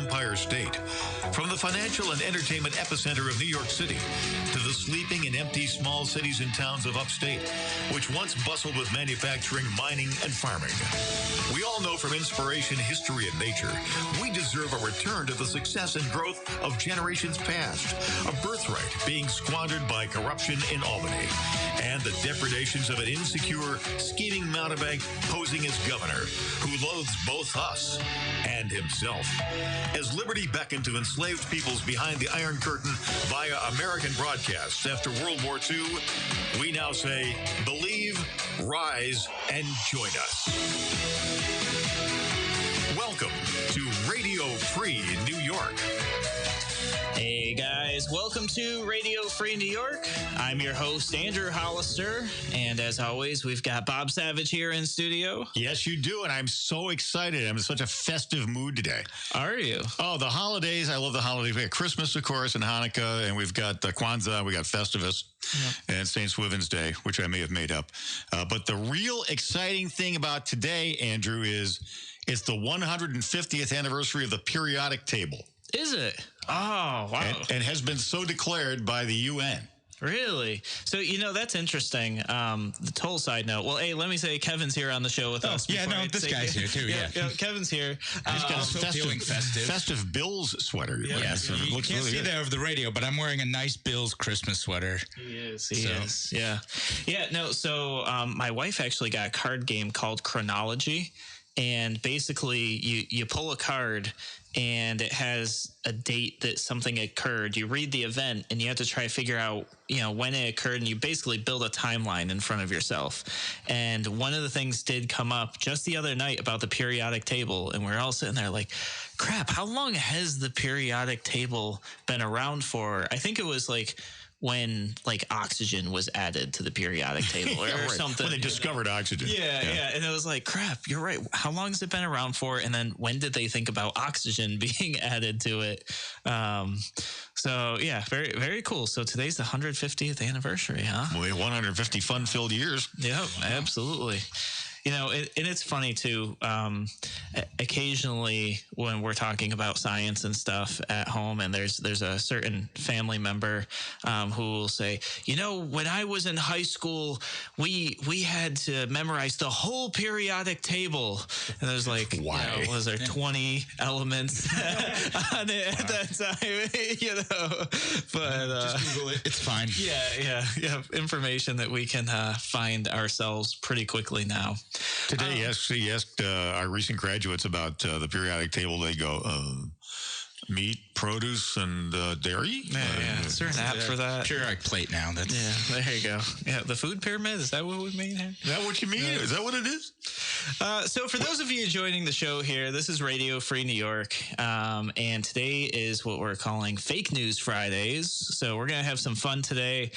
Empire State. From the financial and entertainment epicenter of New York City to the sleeping and empty small cities and towns of upstate, which once bustled with manufacturing, mining, and farming. We all know from inspiration, history, and nature, we deserve a return to the success and growth of generations past, a birthright being squandered by corruption in Albany, and the depredations of an insecure, scheming mountebank posing as governor, who loathes both us and himself. As liberty beckoned to enslaved peoples behind the Iron Curtain via American broadcasts after World War II, we now say, believe, rise, and join us. Welcome to Radio Free New York. Hey guys, welcome to Radio Free New York. I'm your host, Andrew Hollister, and as always, we've got Bob Savage here in studio. Yes, you do, and I'm so excited. I'm in such a festive mood today. Are you? Oh, the holidays. I love the holidays. We got Christmas, of course, and Hanukkah, and we've got Kwanzaa, we got Festivus, and St. Swithin's Day, which I may have made up. But the real exciting thing about today, Andrew, is it's the 150th anniversary of the periodic table. Is it? Oh, wow. And has been so declared by the UN. Really? So, that's interesting. The total side note. Well, hey, let me say Kevin's here on the show with us. Yeah, no, this guy's here too. Yeah. Kevin's here. He's got a feeling festive. Festive Bills sweater. Yes, you looks can't really see good. that over the radio, but I'm wearing a nice Bills Christmas sweater. He is. Yeah. Yeah, no, so my wife actually got a card game called Chronology. And basically, you pull a card, and it has a date that something occurred. You read the event, and you have to try to figure out, when it occurred, and you basically build a timeline in front of yourself. And one of the things did come up just the other night about the periodic table, and we're all sitting there like, crap, how long has the periodic table been around for? I think it was when oxygen was added to the periodic table or something. When they discovered oxygen. Yeah. And it was like, crap, you're right. How long has it been around for? And then when did they think about oxygen being added to it? So, yeah, very, very cool. So today's the 150th anniversary, huh? Boy, 150 fun-filled years. Yeah, absolutely. And it's funny too. Occasionally, when we're talking about science and stuff at home, and there's a certain family member who will say, when I was in high school, we had to memorize the whole periodic table, and there's why? Was there 20 elements on it at that time? But just Google it. It's fine. Yeah. Information that we can find ourselves pretty quickly now. Today, he asked our recent graduates about the periodic table. They go, meat, produce, and dairy? Yeah. Is there an app for that? Periodic plate now. Yeah, there you go. Yeah, the food pyramid, is that what we mean here? Is that what you mean? Yeah. Is that what it is? So for those of you joining the show here, this is Radio Free New York, and today is what we're calling Fake News Fridays. So we're going to have some fun today.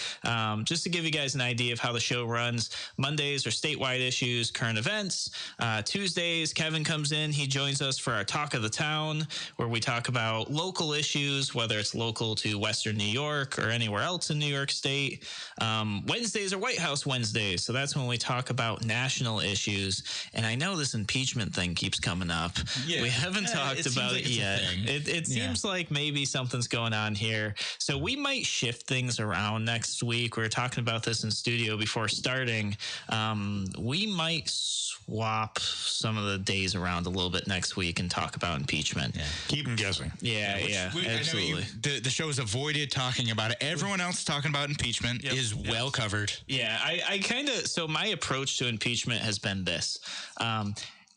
Just to give you guys an idea of how the show runs, Mondays are statewide issues, current events. Tuesdays, Kevin comes in. He joins us for our Talk of the Town, where we talk about local issues, whether it's local to Western New York or anywhere else in New York State. Wednesdays are White House Wednesdays, so that's when we talk about national issues. And I know this impeachment thing keeps coming up. Yeah. We haven't talked about it yet. It seems like maybe something's going on here. So we might shift things around next week. We were talking about this in studio before starting. We might swap some of the days around a little bit next week and talk about impeachment. Yeah. Keep them guessing. Yeah, absolutely. The show has avoided talking about it. Everyone else talking about impeachment is well covered. Yeah, I kind of, so my approach to impeachment has been this.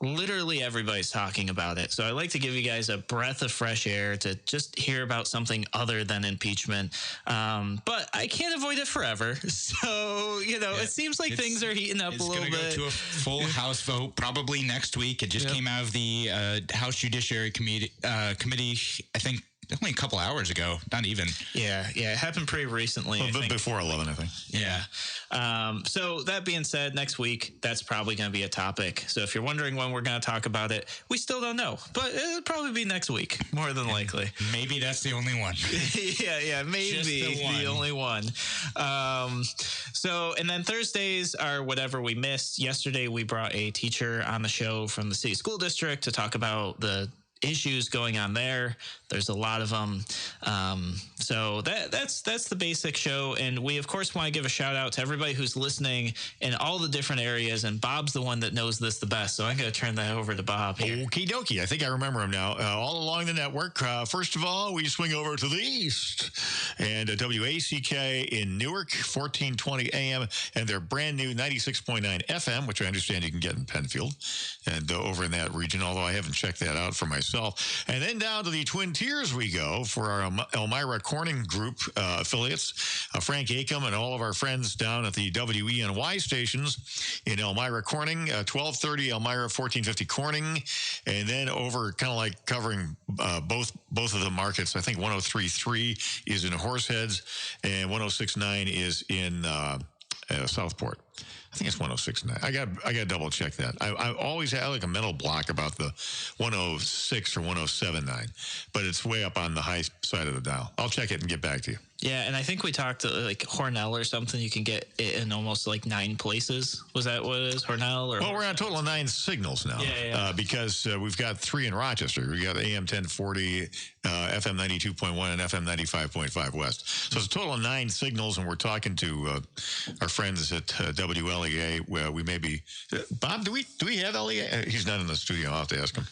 Literally everybody's talking about it. So I like to give you guys a breath of fresh air to just hear about something other than impeachment. But I can't avoid it forever. So, it seems like things are heating up a little bit. It's going to go to a full House vote probably next week. It just came out of the House Judiciary Committee, I think, only a couple hours ago, not even. Yeah, it happened pretty recently. A bit before 11, I think. Yeah. So that being said, next week, that's probably going to be a topic. So if you're wondering when we're going to talk about it, we still don't know. But it'll probably be next week, more than likely. Maybe that's the only one. yeah, maybe the only one. And then Thursdays are whatever we missed. Yesterday, we brought a teacher on the show from the city school district to talk about the issues going on there. There's a lot of them. So that's the basic show. And we, of course, want to give a shout out to everybody who's listening in all the different areas. And Bob's the one that knows this the best. So I'm going to turn that over to Bob here. Okie dokie. I think I remember him now. All along the network. First of all, we swing over to the east. And WACK in Newark, 1420 AM. And their brand new 96.9 FM, which I understand you can get in Penfield and over in that region, although I haven't checked that out for myself. And then down to the Twin Tiers we go for our Elmira Corning Group affiliates. Frank Acom and all of our friends down at the WENY stations in Elmira Corning, 1230 Elmira, 1450 Corning, and then over kind of like covering both of the markets. I think 103.3 is in Horseheads and 106.9 is in Southport. I think it's 106.9. I got to double check that. I always had like a mental block about the 106 or 107.9, but it's way up on the high side of the dial. I'll check it and get back to you. Yeah, and I think we talked like Hornell or something. You can get it in almost like 9 places. Was that what it is, Hornell? Or well, we're on a total of 9 signals now. Yeah. Because we've got 3 in Rochester. We got AM 1040, FM 92.1, and FM 95.5 West. So it's a total of 9 signals, and we're talking to our friends at WLEA. Where we may be. Bob, do we have LEA? He's not in the studio. I'll have to ask him.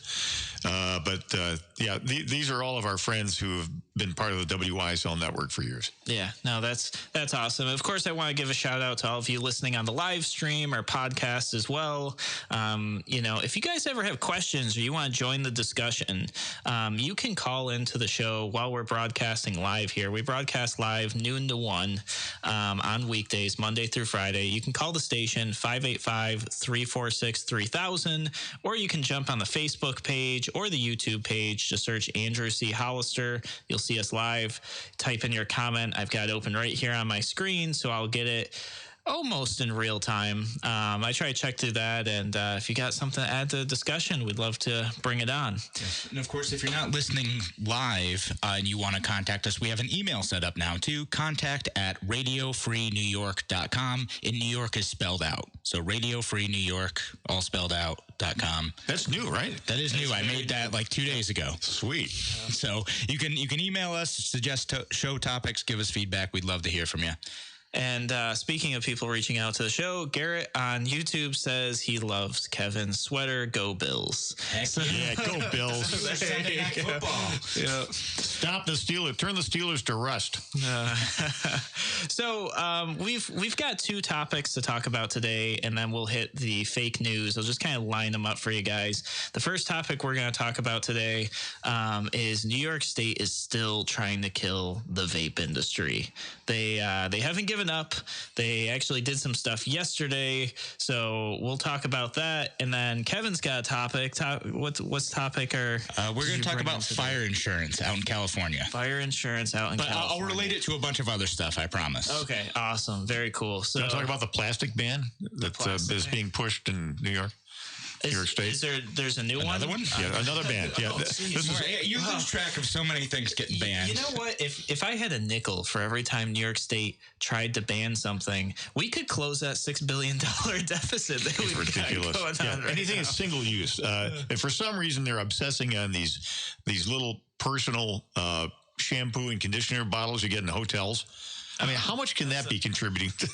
These are all of our friends who have been part of the WYSL network for years. Yeah, no, that's awesome. Of course, I want to give a shout out to all of you listening on the live stream or podcast as well. If you guys ever have questions or you want to join the discussion, you can call into the show while we're broadcasting live here. We broadcast live noon to 1 on weekdays, Monday through Friday. You can call the station 585-346-3000, or you can jump on the Facebook page or the YouTube page to search Andrew C. Hollister. You'll see us live. Type in your comment. I've got it open right here on my screen, so I'll get it almost in real time. I try to check through that, and if you got something to add to the discussion, we'd love to bring it on. Yes. And of course, if you're not listening live and you want to contact us, we have an email set up now too, contact@radiofreenewyork.com. And New York is spelled out. So radiofreenewyork, all spelled out.com. That's new, right? That is new. I made that like 2 days ago. Sweet. So you can email us, suggest show topics, give us feedback. We'd love to hear from you. And speaking of people reaching out to the show, Garrett on YouTube says he loves Kevin's sweater. Go Bills. Yeah, go Bills. Sunday Night Football. Yeah. Stop the Steelers. Turn the Steelers to rust. So we've got 2 topics to talk about today, and then we'll hit the fake news. I'll just kind of line them up for you guys. The first topic we're going to talk about today is New York State is still trying to kill the vape industry. They haven't given up. They actually did some stuff yesterday, so we'll talk about that. And then Kevin's got a topic. What's topic? We're going to talk about fire insurance out in California. Fire insurance out in California. I'll relate it to a bunch of other stuff, I promise. Okay, awesome. Very cool. So, talk about the plastic ban that is being pushed in New York. New York State. There's a new another one? Yeah, another ban. Yeah, you lose track of so many things getting banned. You know what? If I had a nickel for every time New York State tried to ban something, we could close that $6 billion deficit that we've ridiculous. got going on right Anything now. is single use. And for some reason, they're obsessing on these little personal shampoo and conditioner bottles you get in hotels. I mean, how much can that be contributing to,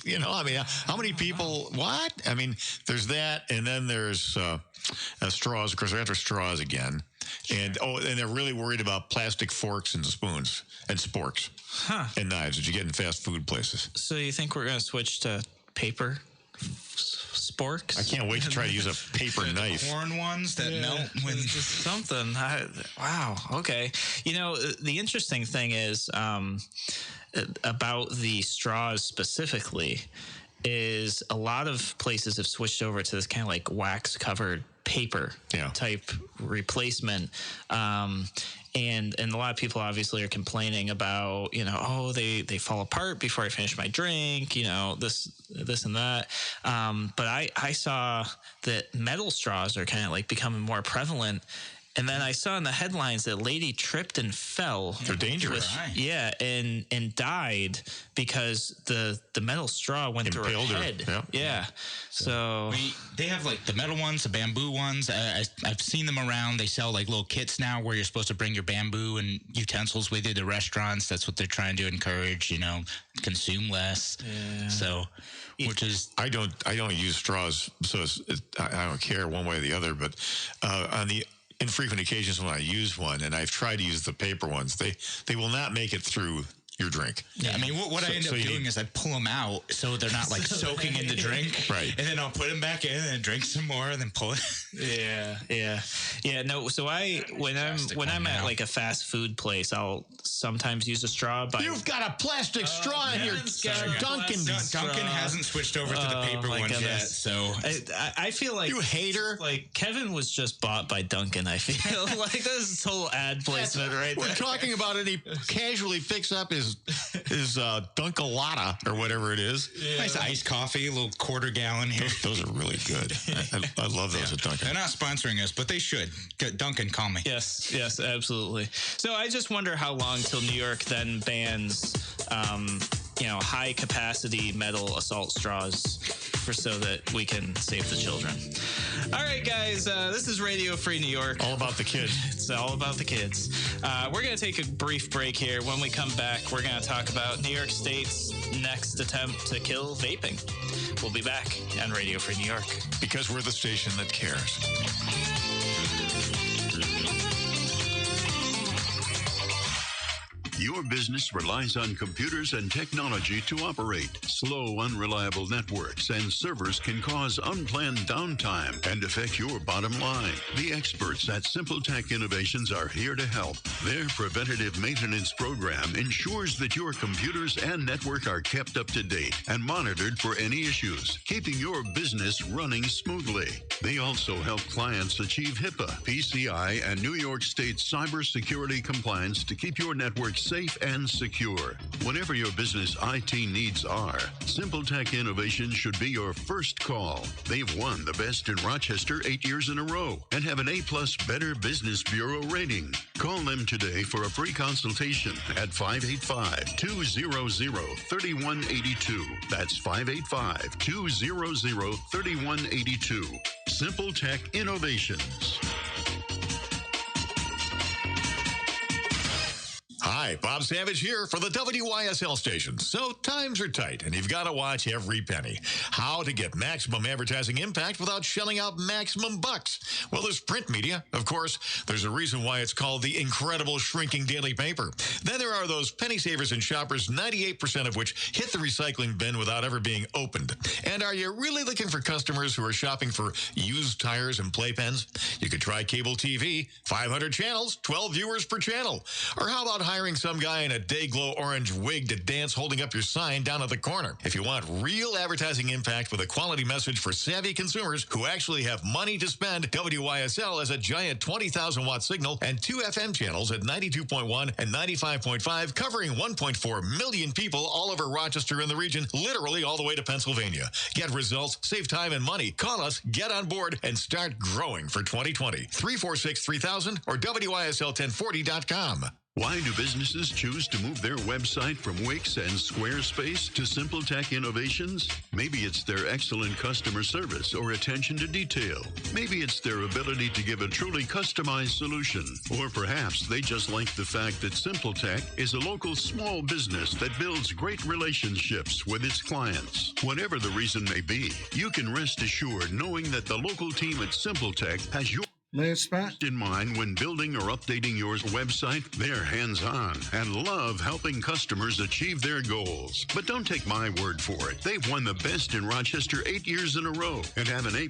how many people, what? I mean, there's that, and then there's straws. Of course, they're after straws again. Sure. And they're really worried about plastic forks and spoons and sporks and knives that you get in fast food places. So you think we're going to switch to paper sporks? I can't wait to try to use a paper knife. Horn ones that melt when something. Wow. Okay. The interesting thing is about the straws specifically is a lot of places have switched over to this kind of like wax covered paper type replacement. And a lot of people obviously are complaining about, they fall apart before I finish my drink, this and that. But I saw that metal straws are kind of like becoming more prevalent. And then I saw in the headlines that a lady tripped and fell. They're dangerous. Yeah, and died because the metal straw went Impaled through her her. head. Yep. Yeah. So They have like the metal ones, the bamboo ones. I've seen them around. They sell like little kits now where you're supposed to bring your bamboo and utensils with you to restaurants. That's what they're trying to encourage, consume less. Yeah. So, which is I don't use straws, so I don't care one way or the other. But on the infrequent occasions when I use one, and I've tried to use the paper ones, they will not make it through your drink. Yeah, I mean, what I end up doing is I pull them out so they're not like soaking in the drink. Right. And then I'll put them back in and then drink some more and then pull it. Yeah. No. So when I'm at like a fast food place, I'll sometimes use a straw. But You've got a plastic straw in your Dunkin'. Dunkin' hasn't switched over to the paper ones yet, so I feel like you hater. Like Kevin was just bought by Dunkin'. I feel like this total ad placement right there. We're talking about it. He casually picks up his Dunkalata or whatever it is. Yeah. Nice iced coffee, a little quarter gallon here. Those are really good. I love those at Dunkin'. They're not sponsoring us, but they should. Dunkin', call me. Yes, absolutely. So I just wonder how long till New York then bans, high capacity metal assault straws so that we can save the children. All right, guys, this is Radio Free New York. All about the kids. It's all about the kids. We're going to take a brief break here. When we come back, we're going to talk about New York State's next attempt to kill vaping. We'll be back on Radio Free New York. Because we're the station that cares. Your business relies on computers and technology to operate. Slow, unreliable networks and servers can cause unplanned downtime and affect your bottom line. The experts at Simple Tech Innovations are here to help. Their preventative maintenance program ensures that your computers and network are kept up to date and monitored for any issues, keeping your business running smoothly. They also help clients achieve HIPAA, PCI, and New York State cybersecurity compliance to keep your network safe and secure. Whatever your business IT needs are, Simple Tech Innovations should be your first call. They've won the Best in Rochester 8 years in a row and have an A+ Better Business Bureau rating. Call them today for a free consultation at 585-200-3182. That's 585-200-3182. Simple Tech Innovations. Hi, Bob Savage here for the WYSL station. So times are tight, and you've got to watch every penny. How to get maximum advertising impact without shelling out maximum bucks? Well, there's print media. Of course, there's a reason why it's called the incredible shrinking daily paper. Then there are those penny savers and shoppers, 98% of which hit the recycling bin without ever being opened. And are you really looking for customers who are shopping for used tires and playpens? You could try cable TV, 500 channels, 12 viewers per channel. Or how about hiring some guy in a day-glow orange wig to dance holding up your sign down at the corner? If you want real advertising impact with a quality message for savvy consumers who actually have money to spend, WYSL has a giant 20,000-watt signal and 2 FM channels at 92.1 and 95.5, covering 1.4 million people all over Rochester and the region, literally all the way to Pennsylvania. Get results, save time and money. Call us, get on board, and start growing for 2020. 346-3000 or WYSL1040.com. Why do businesses choose to move their website from Wix and Squarespace to Simple Tech Innovations? Maybe it's their excellent customer service or attention to detail. Maybe it's their ability to give a truly customized solution. Or perhaps they just like the fact that Simple Tech is a local small business that builds great relationships with its clients. Whatever the reason may be, you can rest assured knowing that the local team at Simple Tech has your in mind when building or updating your website. They're hands-on and love helping customers achieve their goals. But don't take my word for it. They've won the Best in Rochester 8 years in a row and have an A+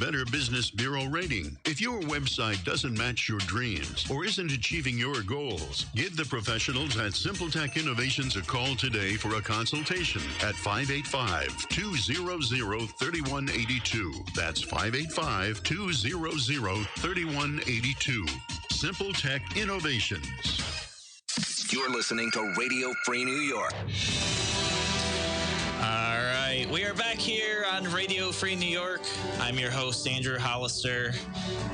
Better Business Bureau rating. If your website doesn't match your dreams or isn't achieving your goals, give the professionals at Simple Tech Innovations a call today for a consultation at 585-200-3182. That's 585-200-3182. Simple Tech Innovations. You're listening to Radio Free New York. All right, we are back here on Radio Free New York. I'm your host, Andrew Hollister,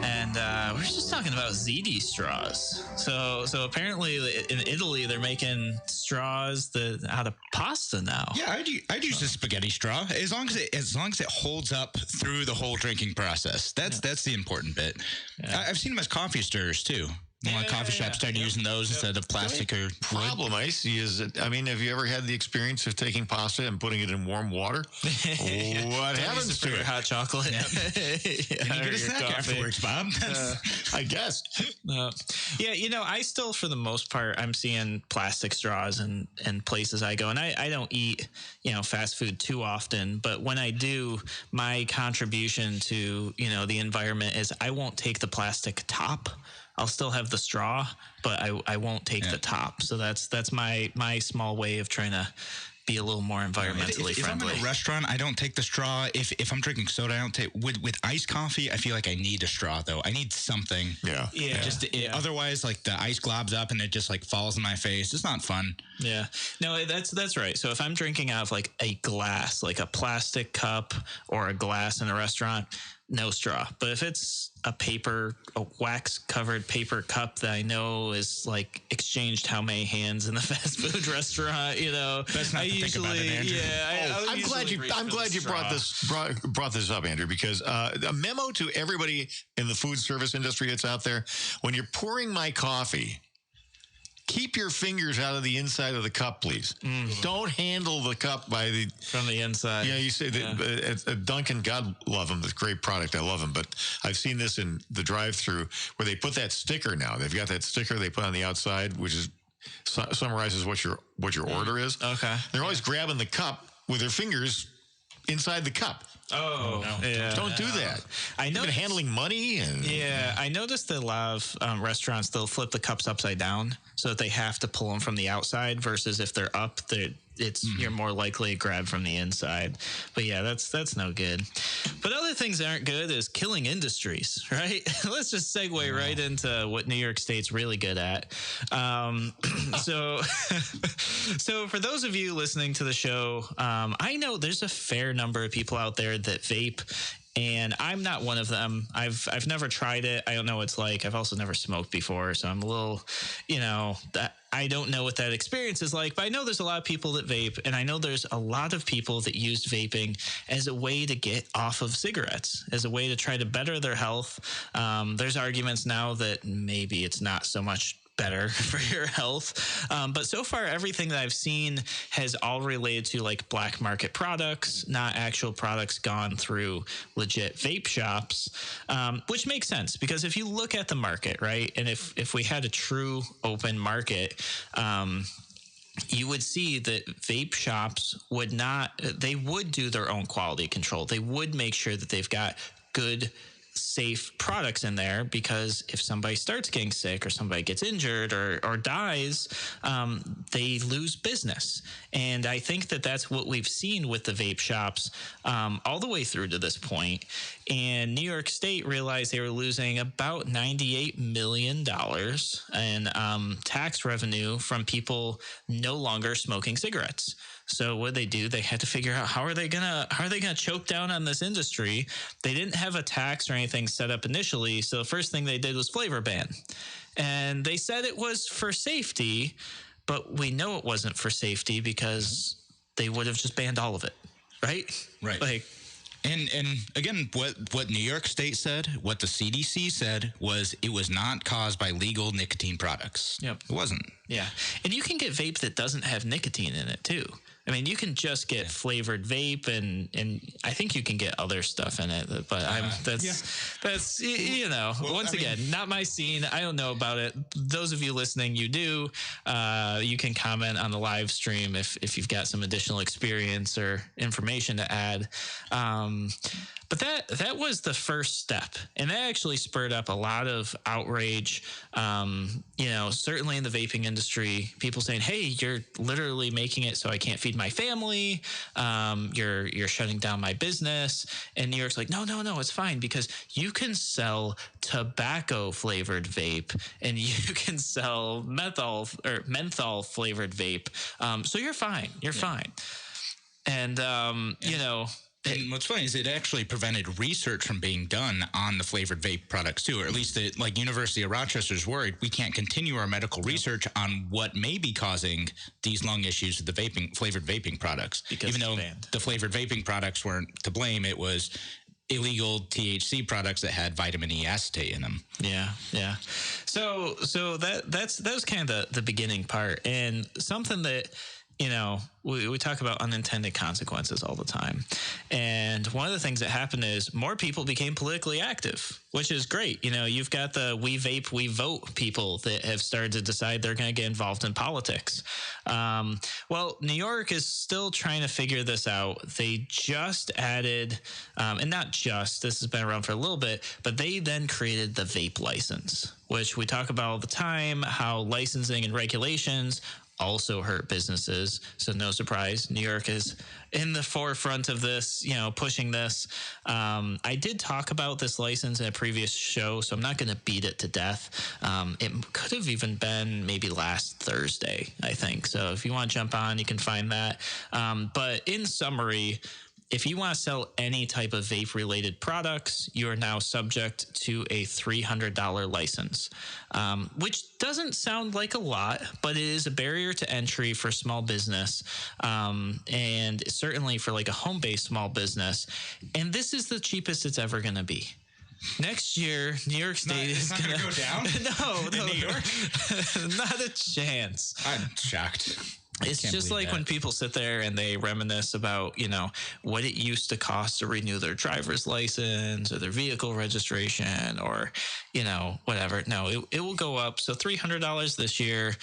and we're just talking about ZD straws. So apparently in Italy they're making straws out of pasta now. Yeah, I'd use a spaghetti straw as long as it holds up through the whole drinking process. That's the important bit. Yeah. I've seen them as coffee stirrers too. A lot of coffee shops started using those instead of plastic or wood. Problem I see is that, have you ever had the experience of taking pasta and putting it in warm water? What happens to it? Hot chocolate. And you get a snack afterwards, Bob. I guess. Yeah, I still, for the most part, I'm seeing plastic straws in places I go. And I don't eat, fast food too often. But when I do, my contribution to, the environment is I won't take the plastic top. I'll still have the straw, but I won't take the top. So that's my small way of trying to be a little more environmentally friendly. If I'm in a restaurant, I don't take the straw. If I'm drinking soda, I don't take with iced coffee. I feel like I need a straw though. I need something. Yeah. Otherwise, like the ice globs up and it just like falls in my face. It's not fun. Yeah. No, that's right. So if I'm drinking out of like a glass, like a plastic cup or a glass in a restaurant, no straw. But if it's a wax covered paper cup that I know is like exchanged how many hands in the fast food restaurant, That's not think about it, Andrew. Yeah, I'm glad you brought this up, Andrew, because a memo to everybody in the food service industry that's out there: when you're pouring my coffee, keep your fingers out of the inside of the cup, please. Mm-hmm. Don't handle the cup from the inside. Yeah, you say that Dunkin', God love them, it's a great product. I love them, but I've seen this in the drive-through where they put that sticker now. They've got that sticker they put on the outside, which is summarizes what your order is. Okay. They're always grabbing the cup with their fingers inside the cup. Oh, no. Yeah. Don't do that. I know. Handling money I noticed that a lot of restaurants, they'll flip the cups upside down so that they have to pull them from the outside versus if they're up, you're more likely to grab from the inside. But yeah, that's no good. But other things that aren't good is killing industries, right? Let's just segue right into what New York State's really good at. So for those of you listening to the show, I know there's a fair number of people out there that vape, and I'm not one of them. I've never tried it. I don't know what it's like. I've also never smoked before, so I'm a little, I don't know what that experience is like, but I know there's a lot of people that vape, and I know there's a lot of people that used vaping as a way to get off of cigarettes, as a way to try to better their health. There's arguments now that maybe it's not so much better for your health. But so far, everything that I've seen has all related to like black market products, not actual products gone through legit vape shops, which makes sense because if you look at the market, right, and if we had a true open market, you would see that vape shops would do their own quality control. They would make sure that they've got good, safe products in there, because if somebody starts getting sick or somebody gets injured or dies, they lose business. And I think that that's what we've seen with the vape shops all the way through to this point. And New York State realized they were losing about $98 million in tax revenue from people no longer smoking cigarettes. So what they do, they had to figure out how are they gonna choke down on this industry. They didn't have a tax or anything set up initially, so the first thing they did was flavor ban, and they said it was for safety, but we know it wasn't for safety because they would have just banned all of it, right? Right. And again, what New York State said, what the CDC said was it was not caused by legal nicotine products. Yep. It wasn't. Yeah. And you can get vape that doesn't have nicotine in it too. I mean, you can just get flavored vape, and I think you can get other stuff in it. But once again, not my scene. I don't know about it. Those of you listening, you do. You can comment on the live stream if you've got some additional experience or information to add. But that was the first step, and that actually spurred up a lot of outrage. Certainly in the vaping industry, people saying, "Hey, you're literally making it so I can't feed my family. You're shutting down my business." And New York's like, "No, it's fine because you can sell tobacco flavored vape and you can sell menthol flavored vape. So you're fine. You're fine." And And what's funny is it actually prevented research from being done on the flavored vape products too, or at least like University of Rochester's worried we can't continue our medical research on what may be causing these lung issues with the flavored vaping products. Because even though banned. The flavored vaping products weren't to blame, it was illegal THC products that had vitamin E acetate in them. Yeah. So that was kind of the beginning part, and something that, you know, we talk about unintended consequences all the time. And one of the things that happened is more people became politically active, which is great. You know, you've got the We Vape, We Vote people that have started to decide they're going to get involved in politics. Well, New York is still trying to figure this out. They just added, and not just, this has been around for a little bit, but they then created the vape license, which we talk about all the time, how licensing and regulations also hurt businesses. So no surprise, New York is in the forefront of this, you know, pushing this. I did talk about this license in a previous show, so I'm not going to beat it to death. It could have even been maybe last Thursday, I think. So if you want to jump on, you can find that. But in summary, if you want to sell any type of vape-related products, you are now subject to a $300 license, which doesn't sound like a lot, but it is a barrier to entry for small business, and certainly for like a home-based small business. And this is the cheapest it's ever going to be. Next year, New York State is going to go down. No, in New York, not a chance. I'm shocked. It's just like when people sit there and they reminisce about, you know, what it used to cost to renew their driver's license or their vehicle registration or, you know, whatever. No, it will go up. So $300 this year,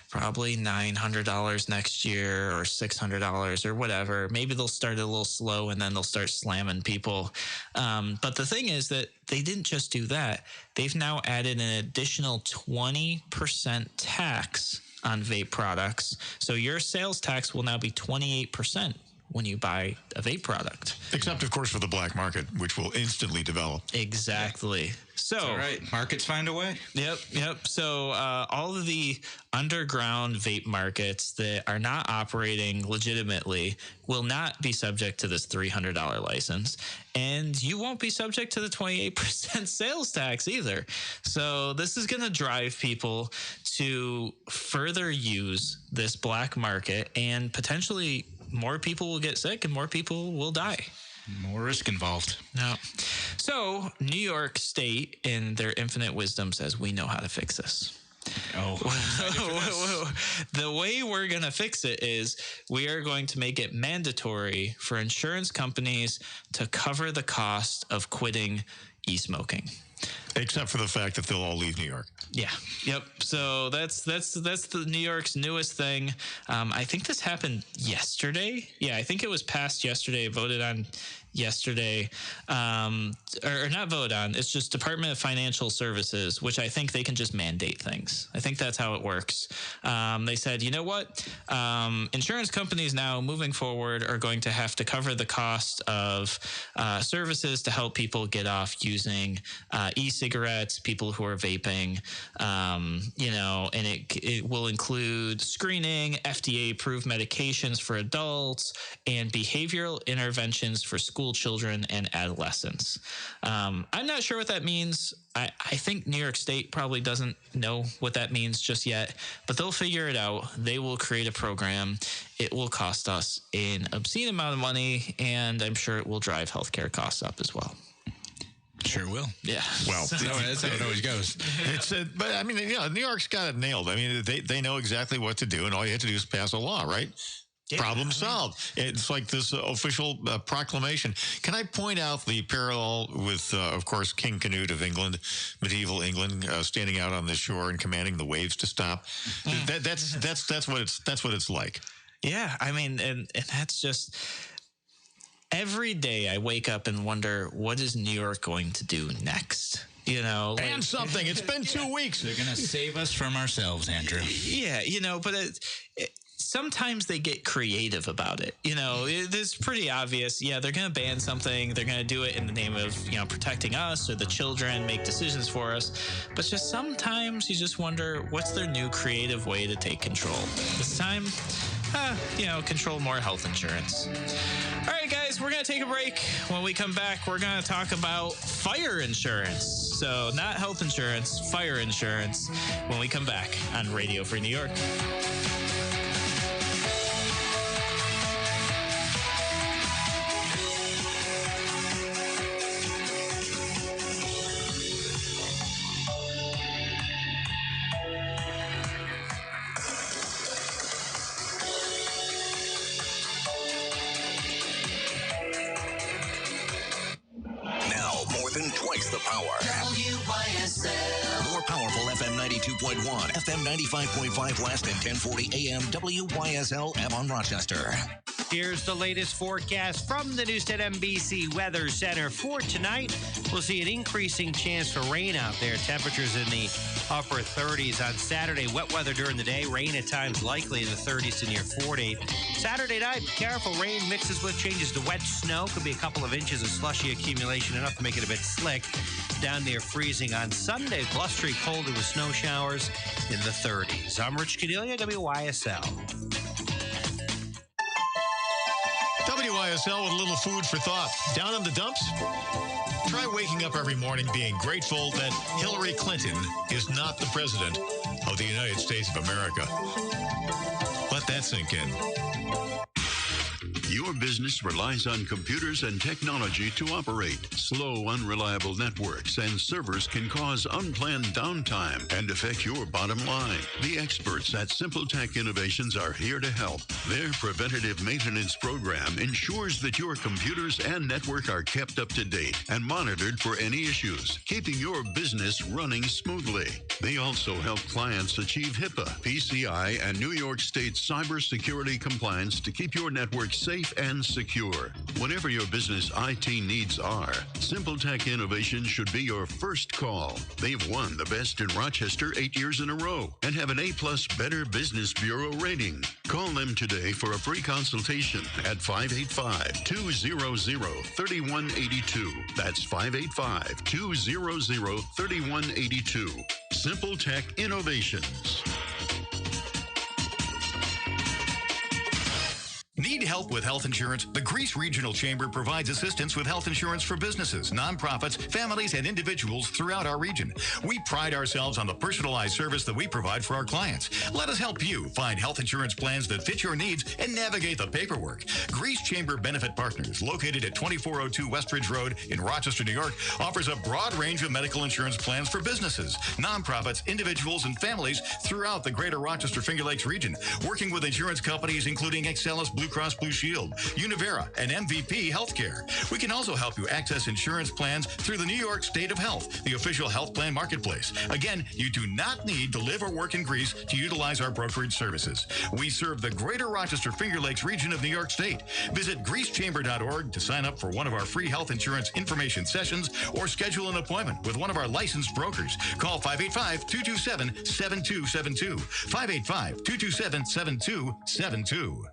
probably $900 next year or $600 or whatever. Maybe they'll start a little slow and then they'll start slamming people. But the thing is that they didn't just do that. They've now added an additional 20% tax on vape products. So your sales tax will now be 28% when you buy a vape product. Except, of course, for the black market, which will instantly develop. Exactly. So, all right, markets find a way. Yep. So all of the underground vape markets that are not operating legitimately will not be subject to this $300 license. And you won't be subject to the 28% sales tax either. So this is going to drive people to further use this black market, and potentially more people will get sick and more people will die. More risk involved. No. So New York State, in their infinite wisdom, says we know how to fix this. The way we're going to fix it is we are going to make it mandatory for insurance companies to cover the cost of quitting e-smoking. Except for the fact that they'll all leave New York. Yeah. Yep. So that's the New York's newest thing. I think this happened yesterday. Yeah, I think it was passed yesterday, voted on yesterday, or not voted on. It's just Department of Financial Services, which I think they can just mandate things. I think that's how it works. They said, you know what? Insurance companies now moving forward are going to have to cover the cost of services to help people get off using e-cigarettes, people who are vaping, you know, and it will include screening, FDA-approved medications for adults, and behavioral interventions for school children and adolescents. I'm not sure what that means. I think New York State probably doesn't know what that means just yet, but they'll figure it out. They will create a program. It will cost us an obscene amount of money, and I'm sure it will drive healthcare costs up as well. Sure will. Yeah. Well, that's how it always goes. But I mean, yeah, New York's got it nailed. I mean, they know exactly what to do, and all you have to do is pass a law, right? Yeah, Problem solved. It's like this official proclamation. Can I point out the parallel with, of course, King Canute of England, medieval England, standing out on the shore and commanding the waves to stop? That's what it's like. Yeah, I mean, and that's just every day I wake up and wonder, what is New York going to do next? You know, ban something. It's been 2 weeks. They're going to save us from ourselves, Andrew. Yeah, you know, but sometimes they get creative about it. You know, it's pretty obvious. Yeah, they're going to ban something. They're going to do it in the name of, you know, protecting us or the children, make decisions for us. But just sometimes you just wonder, what's their new creative way to take control? This time, you know, control more health insurance. All right, guys, guys, we're going to take a break. When we come back, we're going to talk about fire insurance. So not health insurance, fire insurance, when we come back on Radio Free New York. Twice the power. WYSL. More powerful FM 92.1, FM 95.5 West, and 1040 AM WYSL Avon Rochester. Here's the latest forecast from the Newstead NBC Weather Center for tonight. We'll see an increasing chance for rain out there. Temperatures in the upper 30s on Saturday. Wet weather during the day. Rain at times likely in the 30s to near 40. Saturday night, careful. Rain mixes with changes to wet snow. Could be a couple of inches of slushy accumulation, enough to make it a bit slick. Down near freezing on Sunday. Blustery colder with snow showers in the 30s. I'm Rich Cadelia, WYSL. WYSL with a little food for thought. Down in the dumps? Try waking up every morning being grateful that Hillary Clinton is not the president of the United States of America. Let that sink in. Your business relies on computers and technology to operate. Slow, unreliable networks and servers can cause unplanned downtime and affect your bottom line. The experts at Simple Tech Innovations are here to help. Their preventative maintenance program ensures that your computers and network are kept up to date and monitored for any issues, keeping your business running smoothly. They also help clients achieve HIPAA, PCI, and New York State cybersecurity compliance to keep your network safe and secure. Whatever your business IT needs are, Simple Tech Innovations should be your first call. They've won the Best in Rochester 8 years in a row and have an A+ Better Business Bureau rating. Call them today for a free consultation at 585-200-3182. That's 585-200-3182. Simple Tech Innovations. Need help with health insurance? The Greece Regional Chamber provides assistance with health insurance for businesses, nonprofits, families, and individuals throughout our region. We pride ourselves on the personalized service that we provide for our clients. Let us help you find health insurance plans that fit your needs and navigate the paperwork. Greece Chamber Benefit Partners, located at 2402 Westridge Road in Rochester, New York, offers a broad range of medical insurance plans for businesses, nonprofits, individuals, and families throughout the greater Rochester Finger Lakes region, working with insurance companies including Excelis Blue Cross Blue Shield, Univera, and MVP Healthcare. We can also help you access insurance plans through the New York State of Health, the official health plan marketplace. Again, you do not need to live or work in Greece to utilize our brokerage services. We serve the greater Rochester Finger Lakes region of New York State. Visit greecechamber.org to sign up for one of our free health insurance information sessions or schedule an appointment with one of our licensed brokers. Call 585-227-7272. 585-227-7272.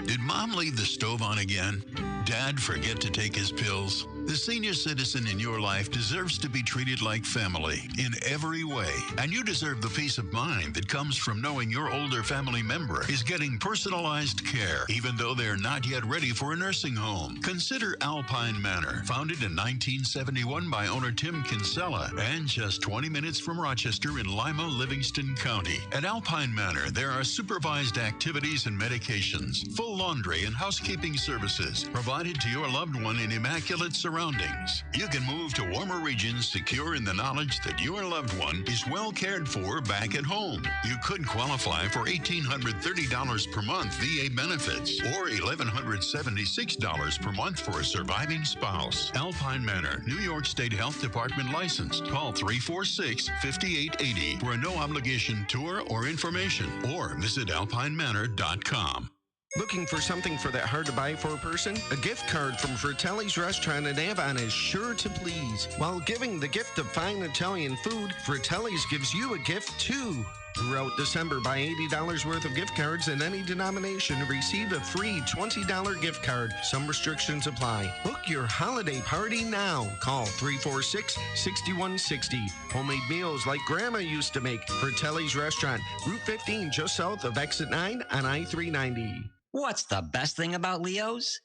Did Mom leave the stove on again? Dad forget to take his pills? The senior citizen in your life deserves to be treated like family in every way. And you deserve the peace of mind that comes from knowing your older family member is getting personalized care, even though they're not yet ready for a nursing home. Consider Alpine Manor, founded in 1971 by owner Tim Kinsella, and just 20 minutes from Rochester in Lima, Livingston County. At Alpine Manor, there are supervised activities and medications, full laundry and housekeeping services provided to your loved one in immaculate surroundings. You can move to warmer regions secure in the knowledge that your loved one is well cared for back at home. You could qualify for $1,830 per month VA benefits or $1,176 per month for a surviving spouse. Alpine Manor, New York State Health Department licensed. Call 346-5880 for a no-obligation tour or information, or visit alpinemanor.com. Looking for something for that hard-to-buy for person? A gift card from Fratelli's Restaurant in Avon is sure to please. While giving the gift of fine Italian food, Fratelli's gives you a gift, too. Throughout December, buy $80 worth of gift cards in any denomination to receive a free $20 gift card. Some restrictions apply. Book your holiday party now. Call 346-6160. Homemade meals like Grandma used to make. Fratelli's Restaurant, Route 15, just south of Exit 9 on I-390. What's the best thing about Leo's?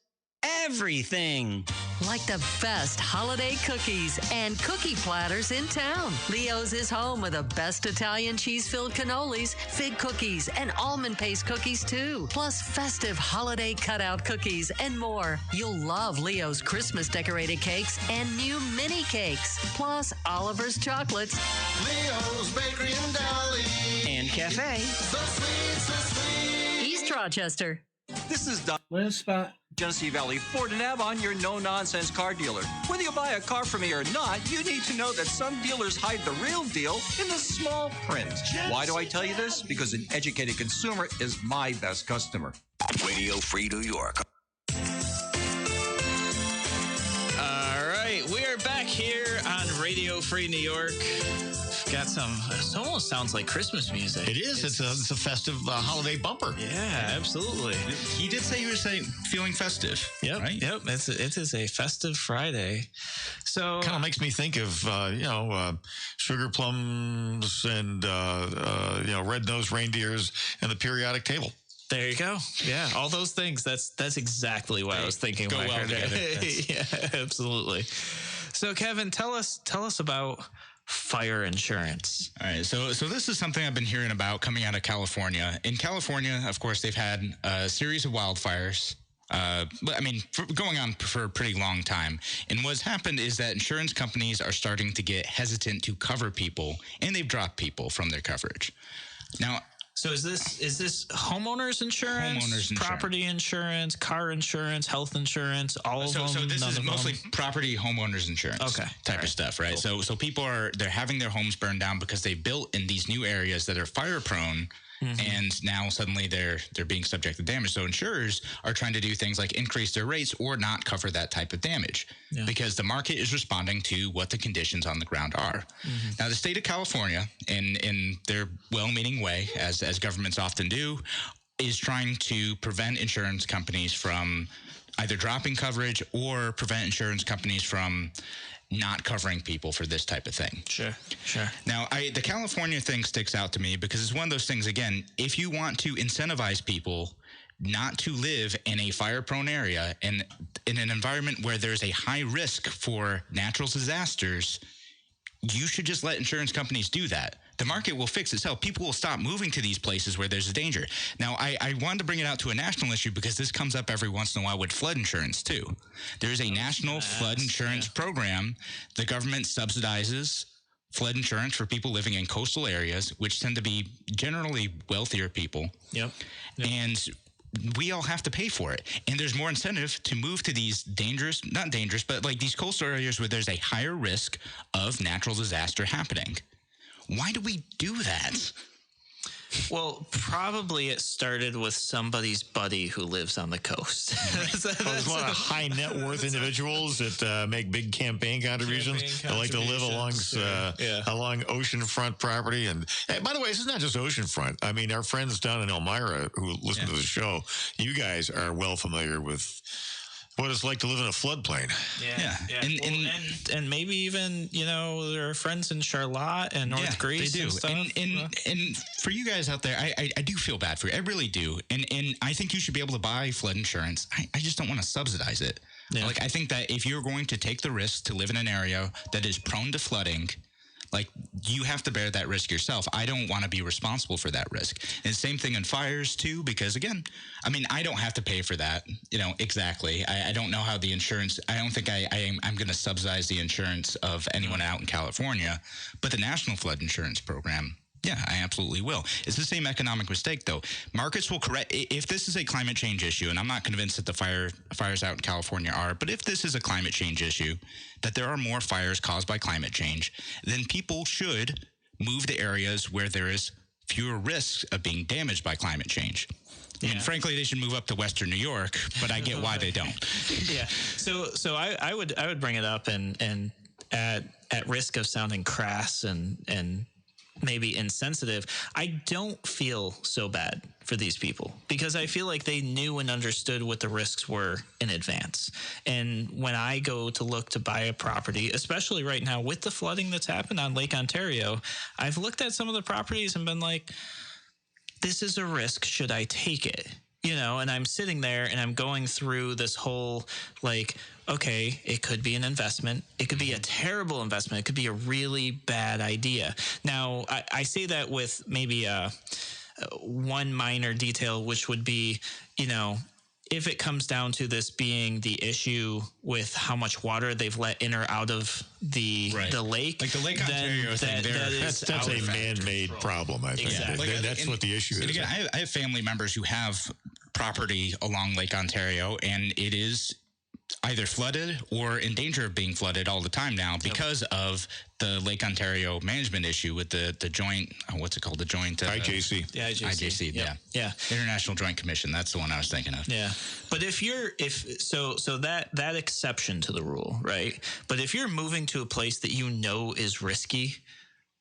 everything. Like the best holiday cookies and cookie platters in town. Leo's is home with the best Italian cheese-filled cannolis, fig cookies, and almond paste cookies too. Plus festive holiday cutout cookies and more. You'll love Leo's Christmas decorated cakes and new mini cakes. Plus Oliver's chocolates. Leo's Bakery and Deli. And cafe. So sweet, so sweet. East Rochester. This is Don. Last spot. Genesee Valley Ford and Avon, your no-nonsense car dealer. Whether you buy a car from me or not, you need to know that some dealers hide the real deal in the small print. Why do I tell you this? Because an educated consumer is my best customer. Radio Free New York. All right, we are back here on Radio Free New York. Got some, it almost sounds like Christmas music. It is. It's a festive holiday bumper. Yeah, absolutely. He did say you were feeling festive. Yep, right? yep. It is a festive Friday. So Kind of makes me think of, sugar plums and, red-nosed reindeers and the periodic table. there you go. Yeah, all those things. That's exactly what I was thinking. Go when I well heard it. together. Yeah, absolutely. So, Kevin, tell us about fire insurance. All right, so this is something I've been hearing about coming out of California. In California, of course, they've had a series of wildfires. Going on for a pretty long time. And what's happened is that insurance companies are starting to get hesitant to cover people, and they've dropped people from their coverage. Now, So is this homeowners insurance, Homeowners insurance. property insurance, car insurance, health insurance, all of them? So this none is of mostly them? property homeowners insurance type of stuff, right? Cool. So people they're having their homes burned down because they built in these new areas that are fire prone. And now suddenly they're being subject to damage. So insurers are trying to do things like increase their rates or not cover that type of damage because the market is responding to what the conditions on the ground are. Now, the state of California, in their well-meaning way, as governments often do, is trying to prevent insurance companies from either dropping coverage or prevent insurance companies from not covering people for this type of thing. Sure. Now, the California thing sticks out to me because it's one of those things, again, if you want to incentivize people not to live in a fire-prone area and in an environment where there's a high risk for natural disasters, you should just let insurance companies do that. The market will fix itself. People will stop moving to these places where there's a danger. Now, I wanted to bring it out to a national issue because this comes up every once in a while with flood insurance, too. There is a national flood insurance program. The government subsidizes flood insurance for people living in coastal areas, which tend to be generally wealthier people. Yep. And we all have to pay for it. And there's more incentive to move to these not dangerous, but like these coastal areas where there's a higher risk of natural disaster happening. Why do we do that? Well, probably it started with somebody's buddy who lives on the coast. There's a lot of high net worth individuals that make big campaign contributions. They like to live along oceanfront property. And hey, by the way, this is not just oceanfront. I mean, our friends down in Elmira who listen to the show, you guys are well familiar with what it's like to live in a floodplain. Yeah. And maybe even, there are friends in Charlotte and North Greece. They do. And stuff. And for you guys out there, I do feel bad for you. I really do. And I think you should be able to buy flood insurance. I just don't want to subsidize it. Yeah. Like, I think that if you're going to take the risk to live in an area that is prone to flooding, like, you have to bear that risk yourself. I don't want to be responsible for that risk. And same thing in fires, too, because, again, I mean, I don't have to pay for that, exactly. I don't know how the insurance – I don't think I'm going to subsidize the insurance of anyone out in California. But the National Flood Insurance Program – yeah, I absolutely will. It's the same economic mistake, though. Markets will correct if this is a climate change issue, and I'm not convinced that the fires out in California are, but if this is a climate change issue, that there are more fires caused by climate change, then people should move to areas where there is fewer risks of being damaged by climate change. Yeah. And frankly, they should move up to Western New York, but I get why they don't. Yeah. So I would bring it up and at risk of sounding crass and maybe insensitive, I don't feel so bad for these people because I feel like they knew and understood what the risks were in advance. And when I go to look to buy a property, especially right now with the flooding that's happened on Lake Ontario, I've looked at some of the properties and been like, this is a risk. Should I take it? and I'm sitting there and I'm going through this whole like, okay, it could be an investment. It could be a terrible investment. It could be a really bad idea. Now, I say that with maybe one minor detail, which would be, if it comes down to this being the issue with how much water they've let in or out of the lake, like the Lake Ontario thing, that's a man-made problem. I think that's what the issue is. Again, I have family members who have property along Lake Ontario, and it is either flooded or in danger of being flooded all the time now because of the Lake Ontario management issue with the joint, what's it called? The joint IJC. The IJC. Yeah. International Joint Commission. That's the one I was thinking of. Yeah. But so that exception to the rule, right? But if you're moving to a place that is risky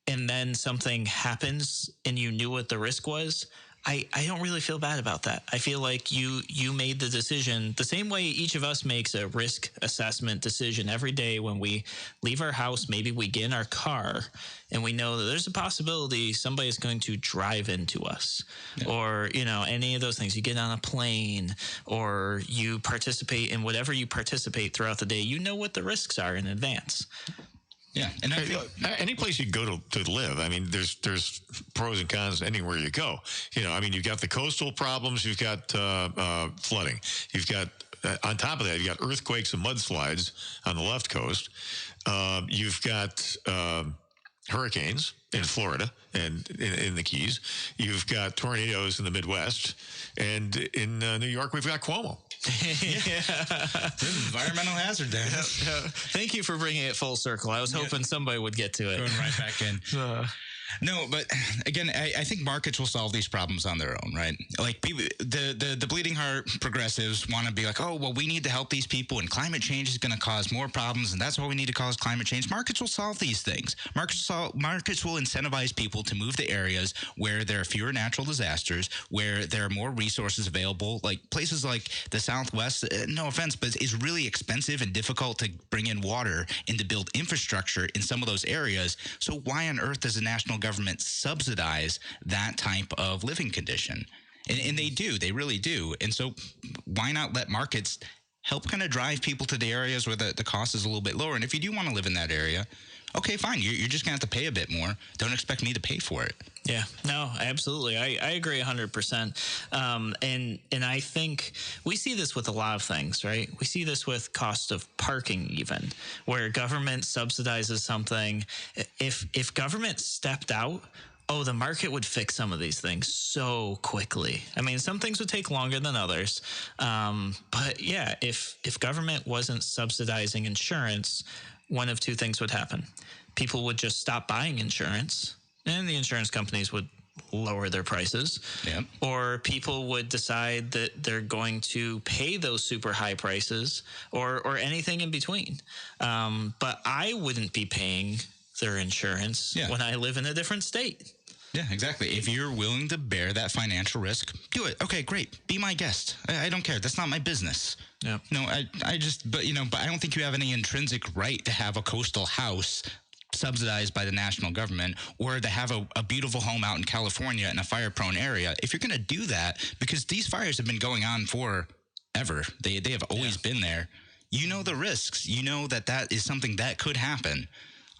and then something happens and you knew what the risk was, I don't really feel bad about that. I feel like you made the decision the same way each of us makes a risk assessment decision every day when we leave our house. Maybe we get in our car and we know that there's a possibility somebody is going to drive into us, or, any of those things. You get on a plane or you participate in whatever you participate throughout the day. You know what the risks are in advance. Yeah, and any place you go to live, I mean, there's pros and cons anywhere you go. You've got the coastal problems, you've got flooding, you've got on top of that, you've got earthquakes and mudslides on the left coast. You've got hurricanes in Florida and in the Keys. You've got tornadoes in the Midwest, and in New York, we've got Cuomo. Environmental hazard there. Thank you for bringing it full circle. I was hoping somebody would get to it. Going right back in. No, but again, I think markets will solve these problems on their own, right? Like people, the bleeding heart progressives want to be like, oh, well, we need to help these people, and climate change is going to cause more problems, and that's why we need to cause climate change. Markets will solve these things. Markets will incentivize people to move to areas where there are fewer natural disasters, where there are more resources available. Like places like the Southwest, no offense, but it's really expensive and difficult to bring in water and to build infrastructure in some of those areas. So why on earth does the national government subsidize that type of living condition? And they do. They really do. And so why not let markets help kind of drive people to the areas where the cost is a little bit lower? And if you do want to live in that area, okay, fine. You're just going to have to pay a bit more. Don't expect me to pay for it. Yeah, no, absolutely. I agree 100%. And I think we see this with a lot of things, right? We see this with cost of parking even, where government subsidizes something. If government stepped out, the market would fix some of these things so quickly. I mean, some things would take longer than others. But yeah, if government wasn't subsidizing insurance, one of two things would happen. People would just stop buying insurance, and the insurance companies would lower their prices. Yep. Or people would decide that they're going to pay those super high prices or anything in between. But I wouldn't be paying their insurance when I live in a different state. Yeah, exactly. If you're willing to bear that financial risk, do it. Okay, great. Be my guest. I don't care. That's not my business. Yeah. No, but I don't think you have any intrinsic right to have a coastal house subsidized by the national government, or to have a beautiful home out in California in a fire-prone area. If you're going to do that, because these fires have been going on forever, they have always been there. You know the risks. You know that is something that could happen.